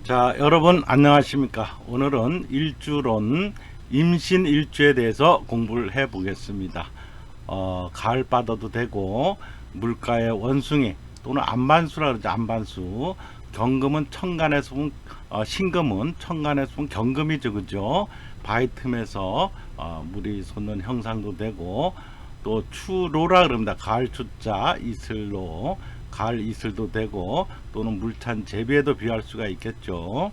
자, 여러분 안녕하십니까. 오늘은 일주론 임신일주에 대해서 공부를 해 보겠습니다. 가을 바다도 되고 물가의 원숭이 또는 안반수라 그러죠. 안반수. 경금은 천간에서 보면 신금은 천간에서 보면 경금이죠. 그죠? 바위 틈에서 물이 솟는 형상도 되고, 또 추로라 그럽니다. 가을 추자 이슬로 가을 이슬도 되고, 또는 물찬 제비에도 비할 수가 있겠죠.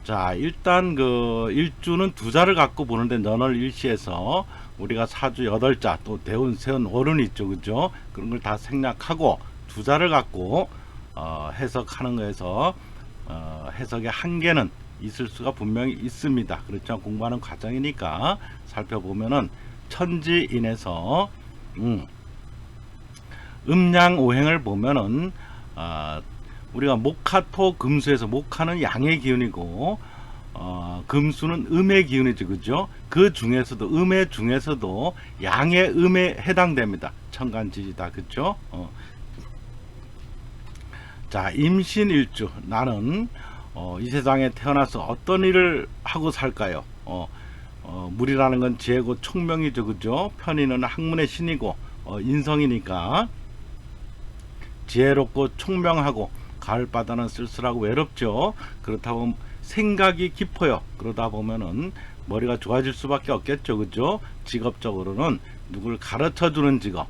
자, 일단 그 일주는 두 자를 갖고 보는데, 너널 일시에서 우리가 사주 8자 또 대운 세운 월운이 있죠. 그죠? 그런 걸 다 생략하고 두 자를 갖고 해석하는 거에서 해석의 한계는 있을 수가 분명히 있습니다. 그렇죠? 공부하는 과정이니까 살펴보면은 천지인에서 음양 오행을 보면은 우리가 목화토 금수에서 목화는 양의 기운이고 금수는 음의 기운이죠. 그죠? 그 중에서도 음의 중에서도 양의 음에 해당됩니다. 천간지지다. 그죠? 자, 임신일주. 나는 이 세상에 태어나서 어떤 일을 하고 살까요? 물이라는 건 지혜고 총명이죠. 그죠? 편인은 학문의 신이고 인성이니까 지혜롭고 총명하고, 가을바다는 쓸쓸하고 외롭죠. 그렇다고 생각이 깊어요. 그러다 보면은 머리가 좋아질 수밖에 없겠죠. 그죠? 직업적으로는 누굴 가르쳐주는 직업,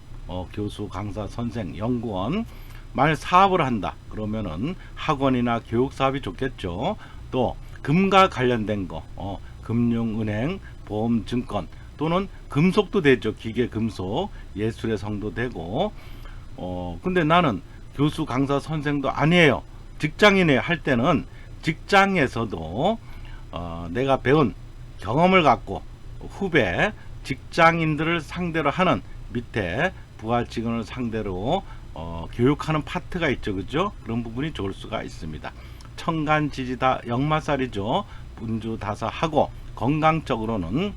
교수, 강사, 선생, 연구원. 만약 사업을 한다 그러면은 학원이나 교육사업이 좋겠죠. 또 금과 관련된 거, 금융, 은행, 보험, 증권, 또는 금속도 되죠. 기계, 금속, 예술의 성도 되고. 근데 나는 교수, 강사, 선생도 아니에요. 직장인에 할 때는 직장에서도 내가 배운 경험을 갖고 후배 직장인들을 상대로 하는, 밑에 부하 직원을 상대로 교육하는 파트가 있죠. 그죠? 그런 부분이 좋을 수가 있습니다. 천간지지다 역마살이죠. 분주다사하고, 건강적으로는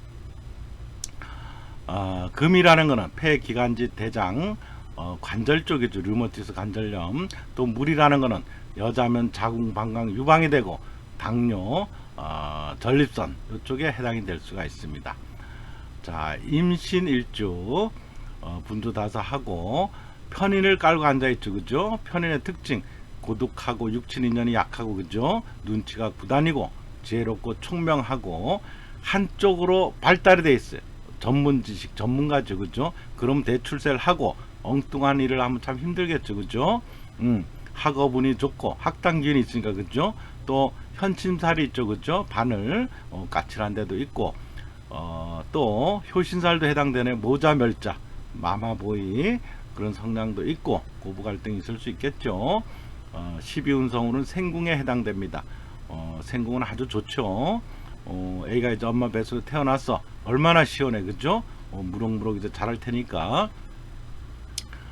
금이라는 거는 폐, 기관지, 대장, 관절 쪽이죠. 류머티스, 관절염. 또 물이라는 거는 여자면 자궁, 방광, 유방이 되고, 당뇨, 전립선 이쪽에 해당이 될 수가 있습니다. 자, 임신일주 분주다사하고 편인을 깔고 앉아있죠. 그죠? 편인의 특징, 고독하고 육친인연이 약하고, 그죠? 눈치가 구다니고 지혜롭고 총명하고 한쪽으로 발달이 돼 있어요. 전문 지식 전문가죠. 그죠? 그럼 대출세를 하고 엉뚱한 일을 하면 참 힘들겠죠. 그죠? 학업운이 좋고 학당 기운이 있으니까. 그죠? 또 현침살이 있죠. 그죠? 바늘 까칠한 데도 있고, 또 효신살도 해당되네. 모자멸자, 마마보이, 그런 성향도 있고, 고부 갈등이 있을 수 있겠죠. 12운성으로는 생궁에 해당됩니다. 생궁은 아주 좋죠. 애가 이제 엄마 뱃속에 태어났어. 얼마나 시원해. 그죠? 무럭무럭 이제 자랄 테니까.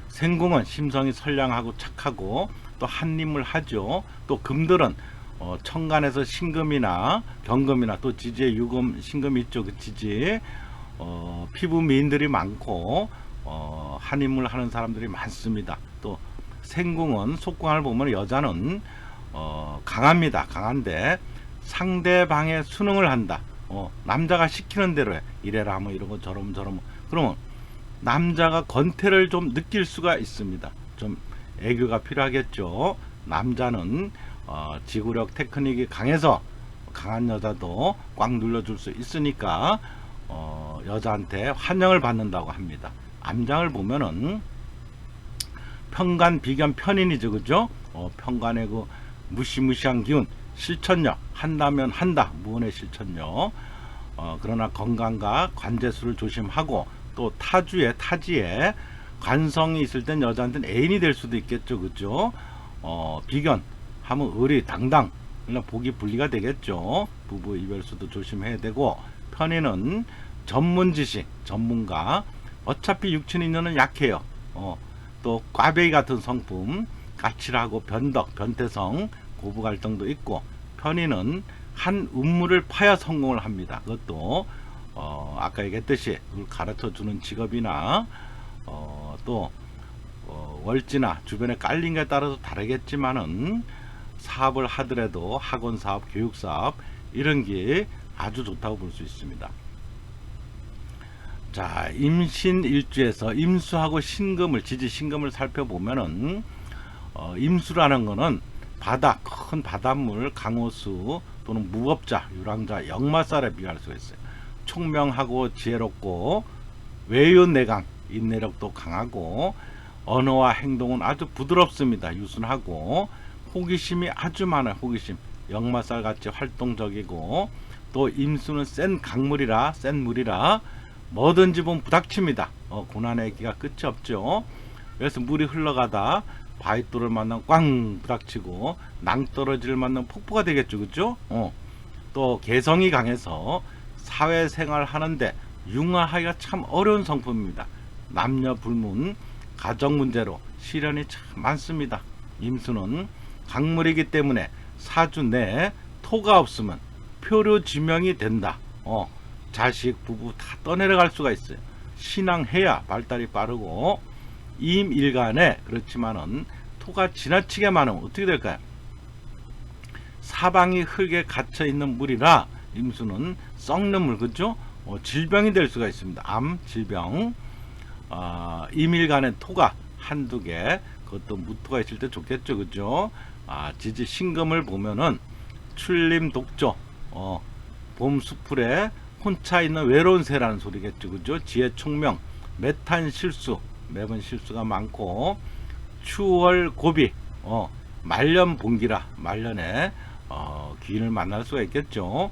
생궁은 심성이 선량하고 착하고 또 한림을 하죠. 또 금들은 천간에서 신금이나 경금이나 또 지지에 유금, 신금이 있죠. 그 지지. 피부 미인들이 많고 한임을 하는 사람들이 많습니다. 또 생궁은 속궁을 보면 여자는 강합니다. 강한데 상대방의 순응을 한다. 남자가 시키는 대로 해. 이래라 하면 이러고 저러면 저러면. 그러면 남자가 권태를 좀 느낄 수가 있습니다. 좀 애교가 필요하겠죠. 남자는 지구력 테크닉이 강해서 강한 여자도 꽉 눌러줄 수 있으니까 여자한테 환영을 받는다고 합니다. 암장을 보면은 편간, 비견, 편인이죠. 그죠? 편간의 그 무시무시한 기운, 실천력, 한다면 한다, 무언의 실천력. 그러나 건강과 관제수를 조심하고, 또 타지에 관성이 있을 땐 여자한테는 애인이 될 수도 있겠죠. 그죠? 비견 하면 의리, 당당, 복이 분리가 되겠죠. 부부 이별수도 조심해야 되고, 편인은 전문 지식, 전문가. 어차피 육친인연은 약해요. 또 꽈배기 같은 성품, 까칠하고 변덕, 변태성, 고부 갈등도 있고, 편인은 한 음물을 파야 성공을 합니다. 그것도 아까 얘기했듯이 그걸 가르쳐 주는 직업이나 또 월지나 주변에 깔린 게 따라서 다르겠지만은 사업을 하더라도 학원 사업, 교육 사업 이런 게 아주 좋다고 볼 수 있습니다. 자, 임신일주에서 임수하고 신금을, 지지 신금을 살펴보면은 임수라는 거는 바다, 큰 바닷물, 강호수 또는 무법자, 유랑자, 역마살에 비할 수가 있어요. 총명하고 지혜롭고 외유내강, 인내력도 강하고 언어와 행동은 아주 부드럽습니다. 유순하고 호기심이 아주 많아요. 호기심, 역마살 같이 활동적이고, 또 임수는 센 강물이라, 센 물이라 뭐든지 보면 부닥칩니다. 고난의 기가 끝이 없죠. 그래서 물이 흘러가다 바위돌을 만나면 꽝 부닥치고 낭떠러지를 만나면 폭포가 되겠죠. 그죠? 또 개성이 강해서 사회생활 하는데 융화하기가 참 어려운 성품입니다. 남녀 불문, 가정 문제로 시련이 참 많습니다. 임수는 강물이기 때문에 사주 내에 토가 없으면 표류지명이 된다. 자식, 부부 다 떠내려갈 수가 있어요. 신앙해야 발달이 빠르고, 임일간에 그렇지만은 토가 지나치게 많으면 어떻게 될까요? 사방이 흙에 갇혀 있는 물이라 임수는 썩는 물, 그죠? 질병이 될 수가 있습니다. 암, 질병. 임일간에 토가 한두 개, 그것도 무토가 있을 때 좋겠죠, 그죠? 지지 신금을 보면은 출림 독조, 봄 수풀에 혼자 있는 외로운 새라는 소리겠죠, 그죠? 지혜 총명, 매탄 실수, 매번 실수가 많고, 추월 고비, 말년 봉기라, 말년에 귀인을 만날 수가 있겠죠.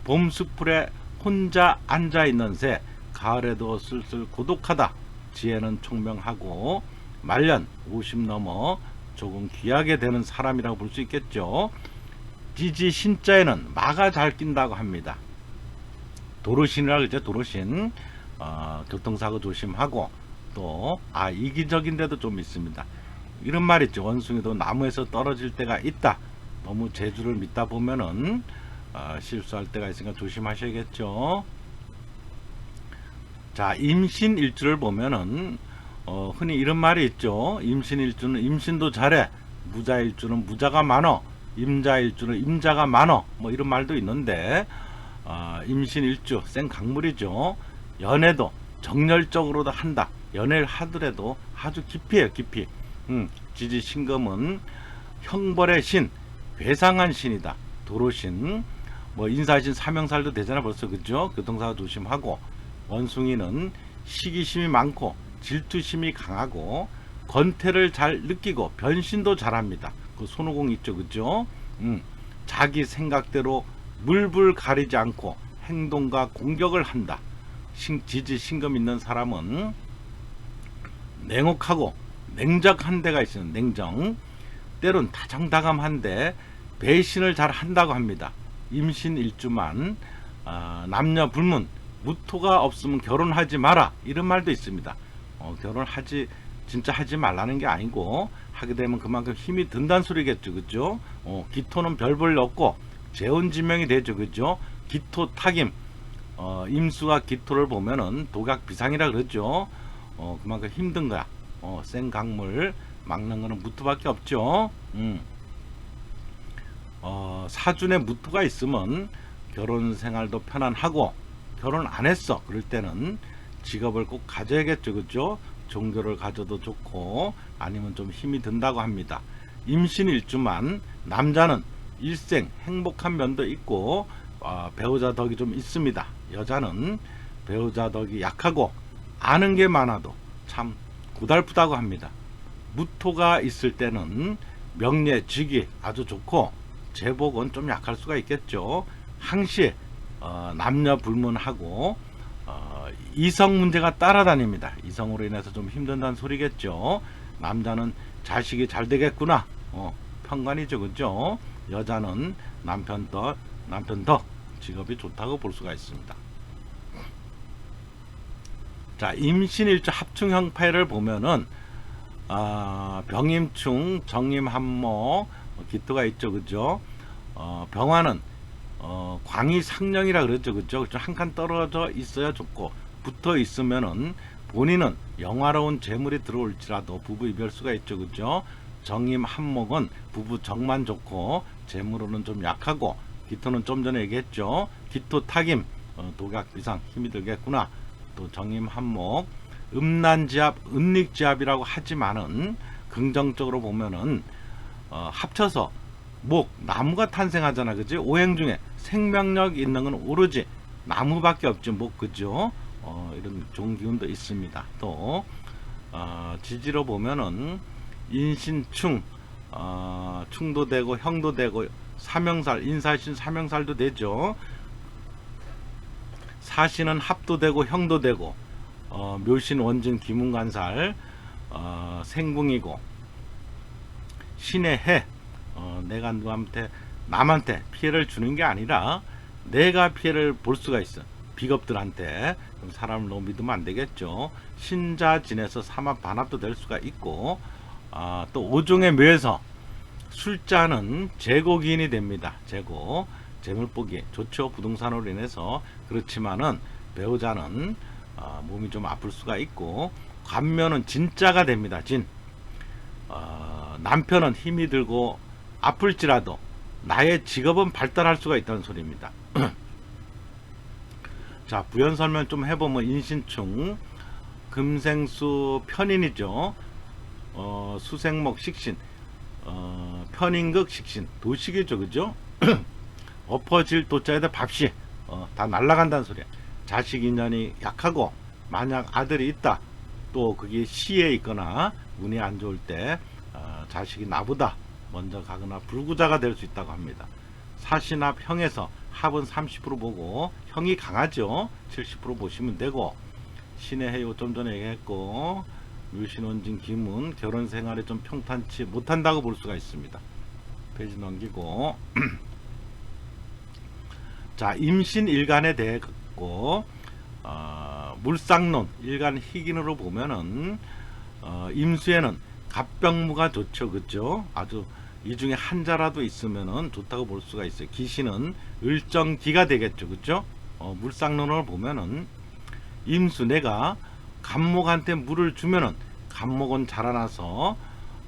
봄 수풀에 혼자 앉아 있는 새, 가을에도 슬슬 고독하다. 지혜는 총명하고 말년 50 넘어 조금 귀하게 되는 사람이라고 볼 수 있겠죠. 지지 신자에는 마가 잘 낀다고 합니다. 도로신이라 그러죠. 도로신. 교통사고 조심하고, 또 이기적인데도 좀 있습니다. 이런 말 있죠. 원숭이도 나무에서 떨어질 때가 있다. 너무 재주를 믿다 보면은 실수할 때가 있으니까 조심하셔야겠죠. 자, 임신일주를 보면은 흔히 이런 말이 있죠. 임신일주는 임신도 잘해, 무자일주는 무자가 많어, 임자일주는 임자가 많어, 뭐 이런 말도 있는데, 임신일주 센 강물이죠. 연애도 정열적으로도 한다. 연애를 하더라도 아주 깊이에요, 깊이. 지지 신금은 형벌의 신, 괴상한 신이다. 도로신, 뭐 인사신, 사명살도 되잖아 벌써, 그죠? 교통사고 조심하고. 원숭이는 시기심이 많고 질투심이 강하고 건태를 잘 느끼고 변신도 잘합니다. 그 손오공 있죠, 그죠? 자기 생각대로 물불 가리지 않고 행동과 공격을 한다. 지지 신금 있는 사람은 냉혹하고 냉적한 데가 있어요. 냉정. 때론 다정다감한데 배신을 잘 한다고 합니다. 임신일주만 남녀 불문, 무토가 없으면 결혼하지 마라, 이런 말도 있습니다. 결혼하지 진짜 하지 말라는 게 아니고, 하게 되면 그만큼 힘이 든다는 소리겠죠, 그죠? 기토는 별 볼 일 없고 재혼지명이 되죠, 그죠? 기토 타김, 임수가 기토를 보면은 독약 비상이라 그러죠. 그만큼 힘든 거야. 센 강물 막는 거는 무토밖에 없죠. 사준에 무토가 있으면 결혼 생활도 편안하고, 결혼 안 했어 그럴 때는 직업을 꼭 가져야겠죠, 그죠? 종교를 가져도 좋고, 아니면 좀 힘이 든다고 합니다. 임신일주만 남자는 일생 행복한 면도 있고, 배우자 덕이 좀 있습니다. 여자는 배우자 덕이 약하고 아는 게 많아도 참 고달프다고 합니다. 무토가 있을 때는 명예, 직위 아주 좋고, 제복은 좀 약할 수가 있겠죠. 항시 남녀 불문하고, 이성 문제가 따라다닙니다. 이성으로 인해서 좀 힘든다는 소리겠죠. 남자는 자식이 잘 되겠구나, 편관이죠, 그죠? 여자는 남편 덕 직업이 좋다고 볼 수가 있습니다. 자, 임신일주 합충형패를 보면은 병임충, 정임한목, 기토가 있죠, 그죠? 병화는 광이상령이라 그랬죠, 그죠? 한 칸 떨어져 있어야 좋고, 붙어 있으면은 본인은 영화로운 재물이 들어올지라도 부부 이별수가 있죠, 그죠? 정임한목은 부부 정만 좋고 재물로는 좀 약하고, 기토는 좀 전에 얘기했죠. 기토 타김, 독약 비상 힘이 들겠구나. 또 정임한목, 음란지압, 음닉지압이라고 하지만은 긍정적으로 보면은 합쳐서 목, 나무가 탄생하잖아, 그지? 오행 중에 생명력 있는 건 오로지 나무밖에 없지, 목, 그죠? 이런 좋은 기운도 있습니다. 또 지지로 보면은 인신충, 충도 되고 형도 되고 사명살, 인사신 사명살도 되죠. 사신은 합도 되고 형도 되고, 묘신 원진 기문관살, 생궁이고, 신의 해, 내가 남한테 피해를 주는 게 아니라 내가 피해를 볼 수가 있어. 비겁들한테. 그럼 사람을 너무 믿으면 안 되겠죠. 신자 지내서 삼합 반합도 될 수가 있고, 또 오종의 묘에서 술자는 재고기인이 됩니다. 재고, 재물복이 좋죠. 부동산으로 인해서. 그렇지만은 배우자는 몸이 좀 아플 수가 있고, 관면은 진짜가 됩니다. 진. 남편은 힘이 들고 아플지라도 나의 직업은 발달할 수가 있다는 소리입니다. 자, 부연 설명 좀 해보면 인신충, 금생수 편인이죠. 수생목 식신, 편인극 식신, 도식이죠, 그죠? 엎어질 도자에다 밥시, 다 날라간다는 소리야. 자식 인연이 약하고, 만약 아들이 있다, 또 그게 시에 있거나 운이 안 좋을 때 자식이 나보다 먼저 가거나 불구자가 될 수 있다고 합니다. 사신합 형에서 합은 30% 보고, 형이 강하죠. 70% 보시면 되고, 신의 해요 좀 전에 얘기했고, 묘신원진 기문, 결혼 생활에 좀 평탄치 못한다고 볼 수가 있습니다. 페이지 넘기고 자, 임신 일간에 대해 갖고 물상론 일간 희긴으로 보면은 임수에는 갑병무가 좋죠, 그죠? 아주 이 중에 한자라도 있으면은 좋다고 볼 수가 있어요. 기신은 을정기가 되겠죠, 그죠? 물상론을 보면은 임수, 내가 갑목한테 물을 주면은 갑목은 자라나서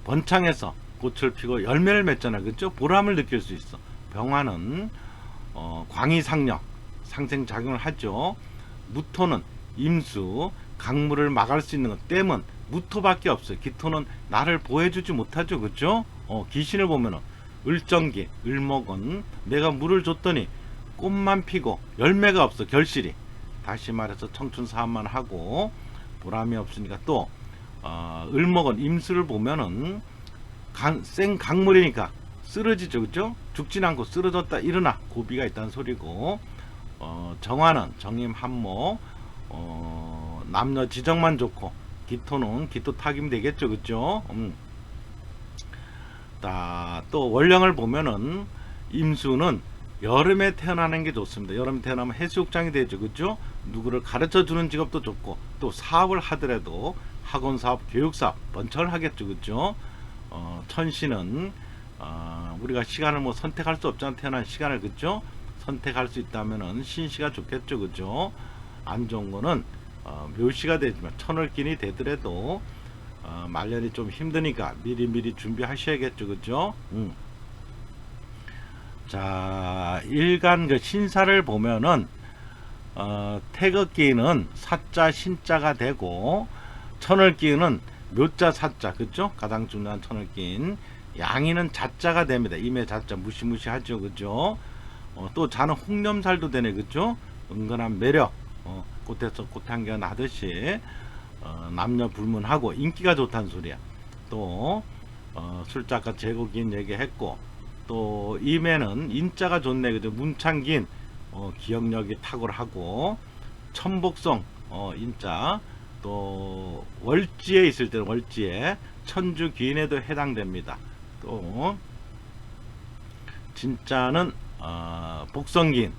번창해서 꽃을 피고 열매를 맺잖아, 그죠? 보람을 느낄 수 있어. 병화는 광이상력 상생작용을 하죠. 무토는 임수, 강물을 막을 수 있는 것, 댐은 무토밖에 없어요. 기토는 나를 보호해주지 못하죠, 그죠? 기신을 보면은 을정기, 을목은 내가 물을 줬더니 꽃만 피고 열매가 없어, 결실이. 다시 말해서 청춘 사업만 하고 보람이 없으니까. 또 을목은 임수를 보면은 생 강물이니까 쓰러지죠, 그죠? 죽진 않고 쓰러졌다 일어나 고비가 있다는 소리고, 정화는 정임한목, 남녀 지정만 좋고, 기토는 기토 타김 되겠죠, 그죠? 또 원령을 보면은 임수는 여름에 태어나는 게 좋습니다. 여름에 태어나면 해수욕장이 되죠, 그죠? 누구를 가르쳐 주는 직업도 좋고, 또 사업을 하더라도 학원 사업, 교육 사업 번창을 하겠죠, 그죠? 천신은 우리가 시간을 뭐 선택할 수 없잖아. 태어난 시간을, 그죠? 선택할 수 있다면은 신시가 좋겠죠, 그죠? 안 좋은 거는 묘시가 되지만 천을긴이 되더라도 말년이 좀 힘드니까 미리미리 준비하셔야겠죠, 그죠? 자, 일간 그 신사를 보면은 태극기는 사자 신자가 되고, 천을기는 묘자 사자, 그죠? 가장 중요한 천을기인 양이는 자자가 됩니다. 임의 자자 무시무시하죠, 그죠? 또 자는 홍념살도 되네, 그죠? 은근한 매력, 꽃에서 꽃향기가 나듯이 남녀 불문하고 인기가 좋다는 소리야. 또 술자가 제국인 얘기했고, 또 임에는 인자가 좋네, 그죠? 문창긴, 기억력이 탁월하고, 천복성, 인자. 또 월지에 있을 때는 월지에 천주 귀인에도 해당됩니다. 또 진짜는 복성긴,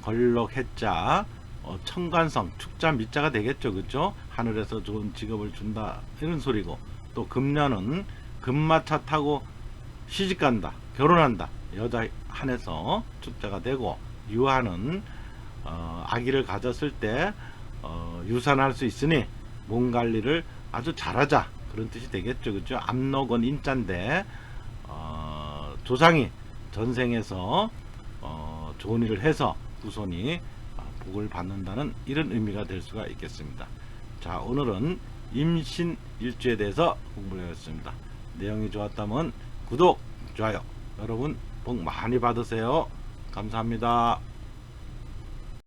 걸록 해자, 청관성, 축자 밑자가 되겠죠, 그죠? 하늘에서 좋은 직업을 준다 이런 소리고, 또 금년은 금마차 타고 시집간다, 결혼한다, 여자 한해서 축자가 되고, 유한은 아기를 가졌을 때 유산할 수 있으니 몸 관리를 아주 잘하자, 그런 뜻이 되겠죠. 그죠? 압록은 인자인데 조상이 전생에서 좋은 일을 해서 후손이 복을 받는다는 이런 의미가 될 수가 있겠습니다. 자, 오늘은 임신일주에 대해서 공부를 해봤습니다. 내용이 좋았다면 구독, 좋아요, 여러분 복 많이 받으세요. 감사합니다.